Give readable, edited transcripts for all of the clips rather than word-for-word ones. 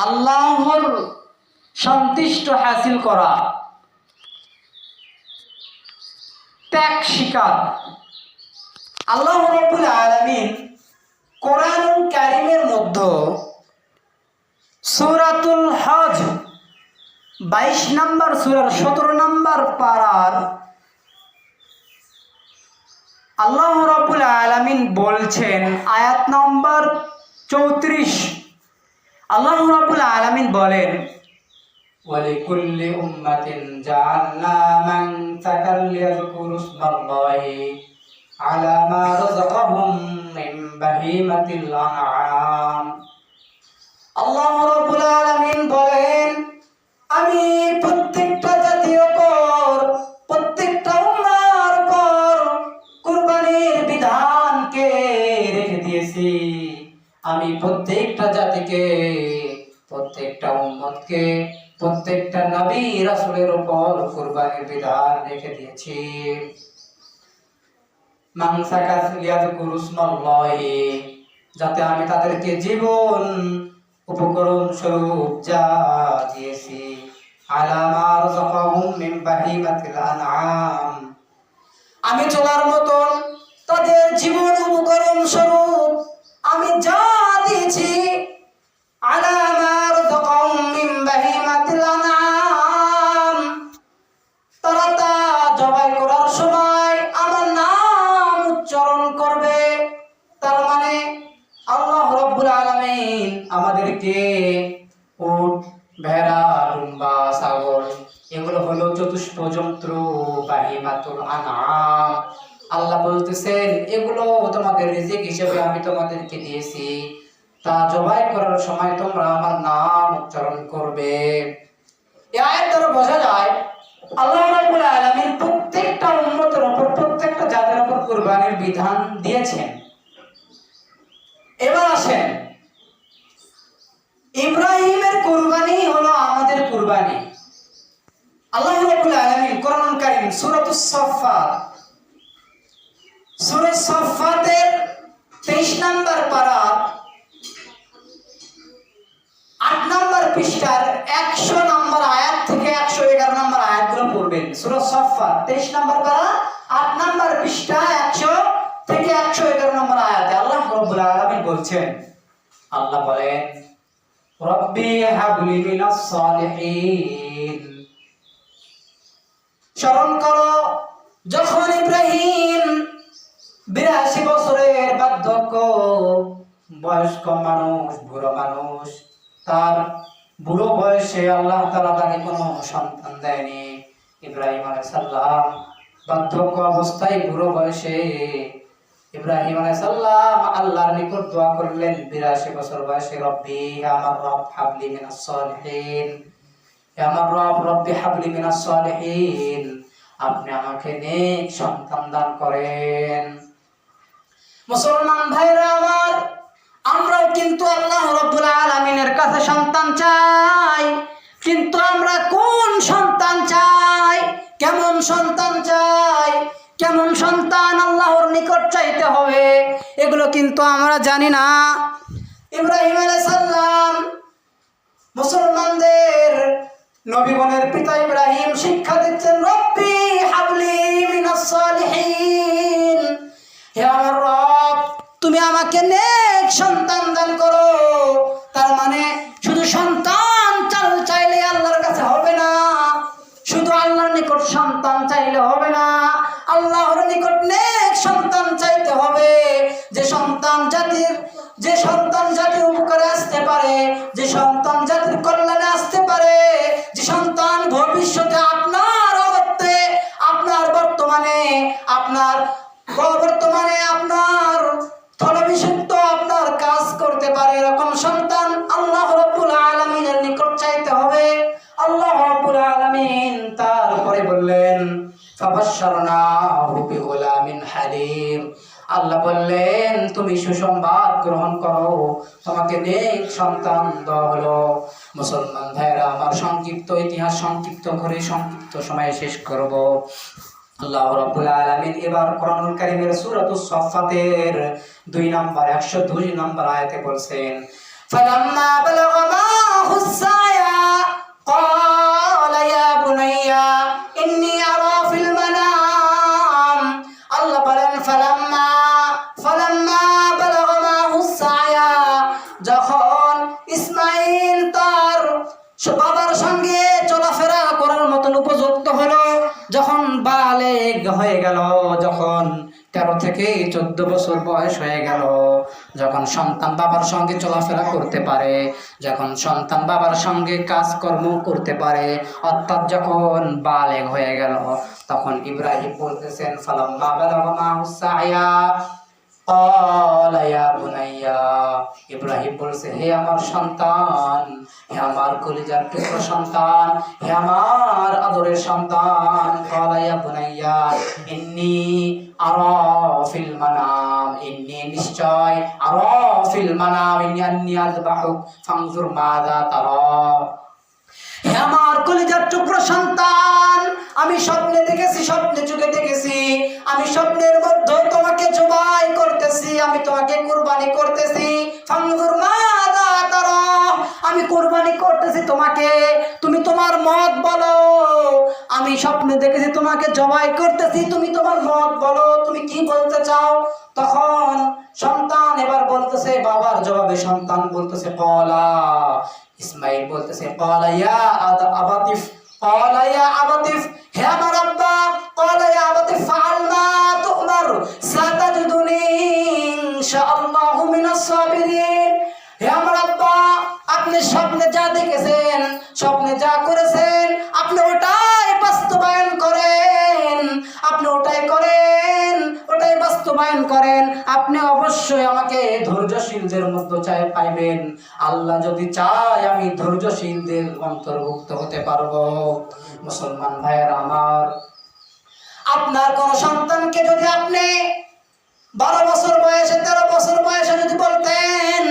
আল্লাহর সন্তুষ্ট হাসিল করা, ত্যাগ স্বীকার। আল্লাহ রাব্বুল আলামিন কোরআনুল কারীমের মধ্যে সূরাতুল হজ 22 নম্বর সূরার 17 নম্বর পারার আল্লাহ রাব্বুল আলামিন বলছেন, আয়াত নম্বর 34, আল্লাহ রাব্বুল আলামিন বলেন, ওয়ালিকুল্লি উম্মাতিন জাআলনা মানসাকাল লিয়াযকুরু ইসমাল্লাহি আলা মা রাযাকাহুম মিন বাহিমাতিল আনআম। আল্লাহ রাব্বুল আলামিন বলেন, আমি প্রত্যেকটা জাতির উপর, প্রত্যেকটা উম্মার উপর কুরবানির বিধানকে রেখে দিয়েছি। আমি প্রত্যেকটা জাতিকে, প্রত্যেকটা উম্মতকে, প্রত্যেকটা নবী রাসূলের উপর কুরবানির বিধান রেখে দিয়েছি। মানসাকা লিয়াযকুরু ইসমাল্লাহি, যাতে আমি তাদেরকে জীবন উপকরণ স্বরূপ যা দিয়েছি, আলা মা রাযাকাহুম মিন বাহিমাতিল আনআম, আমি চলার মতন তাদের জীবন উপকরণ স্বরূপ আমি যা দিয়েছি, আলা মা রাযাকাহুম মিন বাহিমাতিল আনআম, তারা তা জবাই করার সময় আমার নাম উচ্চারণ করবে। তার মানে আল্লাহ রাব্বুল আলামিন আমাদেরকে উট, ভেড়া, দুম্বা, ছাগল, এগুলো হলো চতুষ্প জন্তু, বাহিমাতুল আনআম। আল্লাহ বলতেছেন, এগুলো তোমাদের রিজিক হিসেবে আমি তোমাদেরকে দিয়েছি, তা জবাই করার সময় তোমরা আমার নাম উচ্চারণ করবে। এই আয়াত দ্বারা বোঝা যায় আল্লাহ রাব্বুল আলামিন প্রত্যেকটা উম্মতের উপর, প্রত্যেকটা জাতির উপর কুরবানির বিধান দিয়েছেন। এবার আসেন, ইব্রাহিমের কুরবানি হলো আমাদের কুরবানি। আল্লাহ রাব্বুল আলামিন কোরআনুল কারীম সূরাতুস সাফফাত, সূরা সাফফাতের 23 নম্বর পারা 8 নম্বর পৃষ্ঠার 100 নম্বর আয়াত থেকে 111 নম্বর আয়াতগুলো পড়বেন। সূরা সাফফাত 23 নম্বর পারা 8 নম্বর পৃষ্ঠা 100 থেকে 111 নম্বর আয়াতে আল্লাহ রাব্বুল আলামিন বলছেন, আল্লাহ বলেন, রব্বি হাবলি মিনাস সালিহিন। স্মরণ করো যখন ইব্রাহিম 82 বছরের বার্ধক্য, বয়স্ক মানুষ, বুড়ো মানুষ, তার বুড়ো বয়সে আল্লাহ তাআলা তাকে কোনো সন্তান দেয়নি। ইব্রাহিম আলাইহিস সালাম বার্ধক্য অবস্থায়, বুড়ো বয়সে ইব্রাহিম আলাইহিস সালাম আল্লাহর নিকট দোয়া করলেন 82 বছর বয়সে, রব্বি, আমার রব, হাবলি মিনাস সালিহিন, আমার রব, রব্বি হাবলি মিনাস সালিহিন, আপনি আমাকে নেক সন্তান দান করেন। মুসলমান ভাইরা আমার, আমরাও কিন্তু আল্লাহ রাব্বুল আলামিনের কাছে সন্তান চাই, কিন্তু আমরা কোন সন্তান চাই, কেমন সন্তান চাই, কেমন সন্তান আল্লাহর নিকট চাইতে হবে, এগুলো কিন্তু আমরা জানি না। ইব্রাহিম আলাইহিস সালাম মুসলমানদের নবীগণের পিতা ইব্রাহিম শিক্ষা দিচ্ছেন, রব্বি হাবলি মিনাস সালিহিন, হে আমার রব, তুমি আমাকে নেক সন্তান দান করো। তার মানে শুধু সন্তান চাইলে আল্লাহর কাছে হবে না, শুধু আল্লাহর নিকট সন্তান চাইলে হবে না, আল্লাহর নিকট নেক সন্তান চাইতে হবে, যে সন্তান জাতির উপকারে আসতে পারে, যে সন্তান জাতির কল্যাণে আসতে পারে, যে সন্তান ভবিষ্যতে আপনার অগত্যে, আপনার বর্তমানে, আপনার ফলবিষুক্ত আপনার কাজ করতে পারে, এরকম সন্তান আল্লাহ রাব্বুল আলামিনের নিকট চাইতে হবে। আল্লাহ রাব্বুল আলামিন তারপরে বললেন, ফাবাশশারনাহু বিগুলামিন হালিম, আল্লাহ বললেন, তুমি সুসংবাদ গ্রহণ করো, তোমাকে নেক সন্তান দেওয়া হলো। মুসলমান ভাইরা আমার, সংক্ষিপ্ত ইতিহাস সংক্ষিপ্ত করে সংক্ষিপ্ত সময়ে শেষ করব। আল্লাহ রাব্বুল আলামিন এবার কোরআনুল কারীমের সূরাতুস সাফফাতের 2 নম্বর 102 নম্বর আয়াতে বলছেন, ফালাম্মা বালাগা মাহু যখন ইসমাইল তার বাবার সঙ্গে চলাফেরা করার মতন উপযুক্ত হলো, যখন বালেগ হয়ে গেল, যখন 13 থেকে 14 বছর বয়স হয়ে গেল, যখন সন্তান বাবার সঙ্গে চলাফেরা করতে পারে, যখন সন্তান বাবার সঙ্গে কাজকর্ম করতে পারে, অর্থাৎ যখন বালেগ হয়ে গেল, তখন ইব্রাহিম বলতেছেন ফালাম্মা বালাগা মাহু সায়া ক্বালা ইয়া বুনাইয়া, ইব্রাহিম বলছে হে আমার সন্তান, হে আমার কলিজার টুকরো সন্তান, হে আমার আদরের সন্তান, ক্বালা ইয়া বুনাইয়া ইন্নী আরা ফিল মানাম, ইন্নী নিশ্চয় আরা ফিল মানাম ইন্নী আন্নী আযবাহুক ফানজুর মাযা তারা, হে আমার কলিজার টুকরো সন্তান, আমি স্বপ্নে দেখেছি, স্বপ্নে চোখে দেখেছি, আমি স্বপ্নের মধ্যে তোমাকে জবাই করতেছি, আমি তোমাকে কুরবানি করতেছি, ফানজুর মাযা তারা, আমি কুরবানি করতেছি তোমাকে, তুমি তোমার মত বলো, আমি স্বপ্নে দেখেছি তোমাকে জবাই করতেছি, তুমি তোমার মত বলো, তুমি কি বলতে চাও। তখন সন্তান এবার বলতেছে, বাবার জবাবে সন্তান বলতেছে ক্বালা, ইসমাইল বলতেছে ক্বালা ইয়া আবাতিফ, ক্বালা ইয়া আবাতিফ, হে আমার আব্বা, ক্বালা ইয়া আবাতিফ ফাআল মা তু'মার সাতাজিদুনি ইনশাআল্লাহু মিনাস সাবিরিন, হে আমার আব্বা, আপনি স্বপ্নে যা দেখেছেন, স্বপ্নে যা করেছেন, আপনি ওটাই বাস্তবায়ন করেন, আপনি ওটাই করেন, ওটাই বাস্তবায়ন করেন, আপনি অবশ্যই আমাকে ধৈর্যশীলদের মধ্যে পাইবেন, আল্লাহ যদি চায় আমি ধৈর্যশীলদের অন্তর্ভুক্ত হতে পারবো। মুসলমান ভাইয়েরা আমার, আপনার কোন সন্তানকে যদি আপনি 12 বছর বয়সে 13 বছর বয়সে যদি বলতেন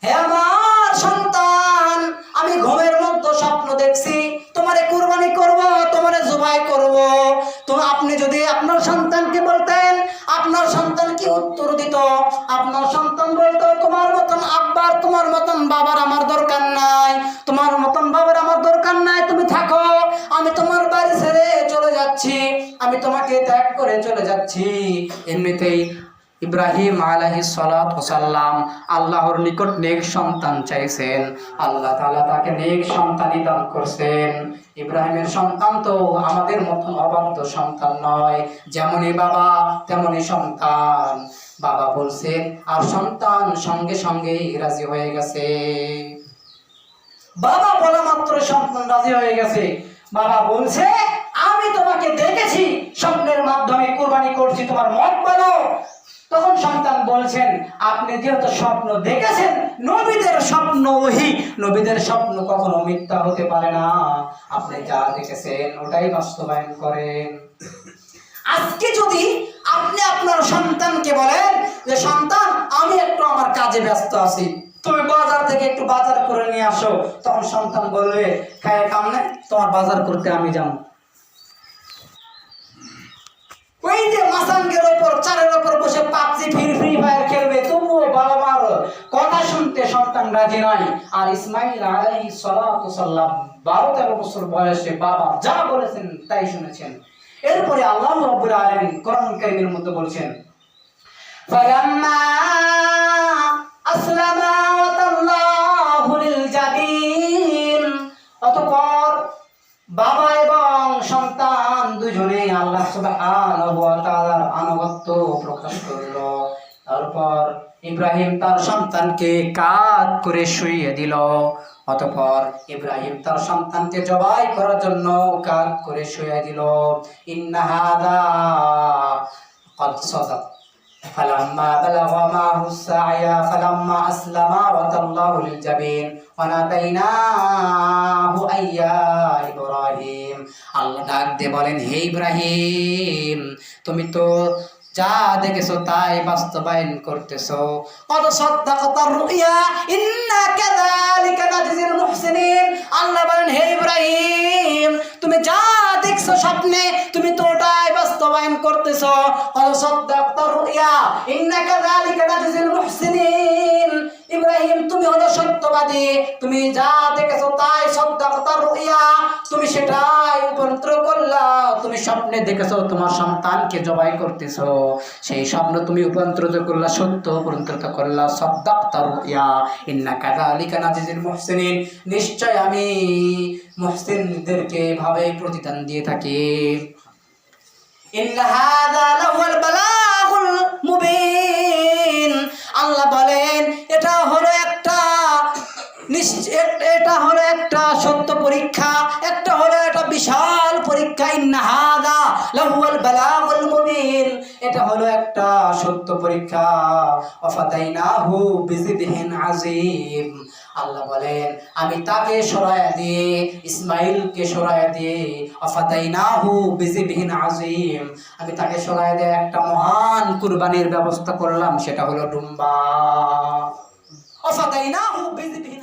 হে আমার সন্তান, আমি ঘুমের মধ্যে স্বপ্ন দেখছি তোমারে কুরবানি করব, তোমারে জবাই করব, তো আপনি যদি আপনার সন্তানকে বলতেন, আপনার সন্তান কি উত্তর দিত? আপনার সন্তান বলতো তোমার মতন আব্বার, তোমার মতন বাবার আমার দরকার নাই, তোমার মতন বাবার আমার দরকার নাই, তুমি থাকো, আমি তোমার বাড়ি ছেড়ে চলে যাচ্ছি, আমি তোমাকে ত্যাগ করে চলে যাচ্ছি। এমনিতেই ইব্রাহিম আলাইহিস সালাতু ওয়াসাল্লাম আল্লাহর নিকট নেক সন্তান চাইছেন, আল্লাহ তাআলা তাকে নেক সন্তানই দান করছেন। ইব্রাহিমের সন্তান তো আমাদের মতন অবাধ্য সন্তান নয়, যেমনই বাবা তেমনই সন্তান, বাবা বলছেন আর সন্তান সঙ্গে সঙ্গেই রাজি হয়ে গেছে, বাবা বলা মাত্র সন্তান রাজি হয়ে গেছে। বাবা বলছে আমি তোমাকে দেখেছি স্বপ্নের মাধ্যমে কুরবানি করছি, তোমার মত বলো। তখন সন্তান বলছেন আপনি যেহেতু স্বপ্ন দেখেছেন, নবীদের স্বপ্ন ওহী, নবীদের স্বপ্ন কখনো মিথ্যা হতে পারে না, আপনি যা দেখেছেন ওটাই বাস্তবায়ন করেন। আজকে যদি আপনি আপনার সন্তানকে বলেন যে সন্তান আমি একটু আমার কাজে ব্যস্ত আছি, তুমি বাজার থেকে একটু বাজার করে নিয়ে আসো, তখন সন্তান বলবে খায় কামনে তোমার বাজার করতে আমি যাব। ওই যে মাসাঙ্গের উপর চারের উপর বসে পাবজি ফ্রি ফায়ার খেলবে, তবুও বাবা মার কথা শুনতে সন্তান রাজি নয়। আর ইসমাইল আলাইহিস সালাতু ওয়াসাল্লাম 12-13 বছর বয়সে বাবা যা বলেছেন তাই শুনেছেন। এরপরে আল্লাহ রাব্বুল আলামিন কোরআন কারীমের মধ্যে বলছেন ফালাম্মা আসলামা ওয়া তাল্লাহু লিল জাবিন, অতঃপর বাবা এবং সন্তান দুজনেই আল্লাহ সুবহানাহু ওয়া তাআলার আনুগত্য প্রকাশ করল। তারপর ইব্রাহিম তার সন্তানকে কাঁধ করে শুইয়ে দিল, অতঃপর ইব্রাহিম তার সন্তানকে জবাই করার জন্য কাঁধ করে শুইয়ে দিল। ইন্না হাদা ক্বাদ সাদাক ফালাম্মা বালাগা মাহু সায়া ফালাম্মা আসলামা ওয়া তাল্লাহু লিল জাবিন ওয়া নাদাইনাহু আইয়া ইব্রাহিম। আল্লাহ ডাক দিয়ে বলেন হে ইব্রাহিম, তুমি তো যা দেখেছো তাই বাস্তবায়ন করতেছো। কদ সাদ্দাকাতার রুইয়া ইন্না কাযালিকা নাজজিল মুহসিনিন। আল্লাহ বলেন হে ইব্রাহিম, তুমি যা দেখছো স্বপ্নে তুমি তো ওটাই বাস্তবায়ন করতেছো। কদ সাদ্দাকাতার রুইয়া ইন্না কাযালিকা নাজজিল মুহসিনিন। ইব্রাহিম তুমি হলো সত্যবাদী, তুমি যা দেখেছো তাই সাদ্দাকাতার রুইয়া, তুমি সেটাই উপলব্ধি করলা, তুমি স্বপ্নে দেখেছো তোমার সন্তানকে জবাই করতেছো, সেই স্বপ্ন তুমি রূপান্তরিত করলা সত্য, রূপান্তরিত করলা সাদ্দাকতা রুইয়া, ইন্না কাযালিকা নাজিজিল মুহসিনিন, নিশ্চয় আমি মুহসিনদেরকে এভাবে প্রতিদান দিয়ে থাকি। ইন্না হাযা লাহুয়াল বালাগুল মুবিন, আল্লাহ বলেন এটা হলো একটা সত্য পরীক্ষা, একটা হলো একটা বিশাল পরীক্ষা। ইন্না হাযা লাহুয়াল বালাগুল মুবিন, এটা হলো একটা সত্য পরীক্ষা। ওয়াফাদাইনাহু বিযিবহিন আযীম, আল্লাহ বলেন আমি তাকে সরায়া দিয়ে, ইসমাইলকে সরায়া দিয়ে, ওয়াফাদাইনাহু বিযিবহিন আযীম, আমি তাকে সরায়া দিয়ে একটা মহান কুরবানির ব্যবস্থা করলাম, সেটা হলো ডুম্বা। ওয়াফাদাইনাহু বিযিবহিন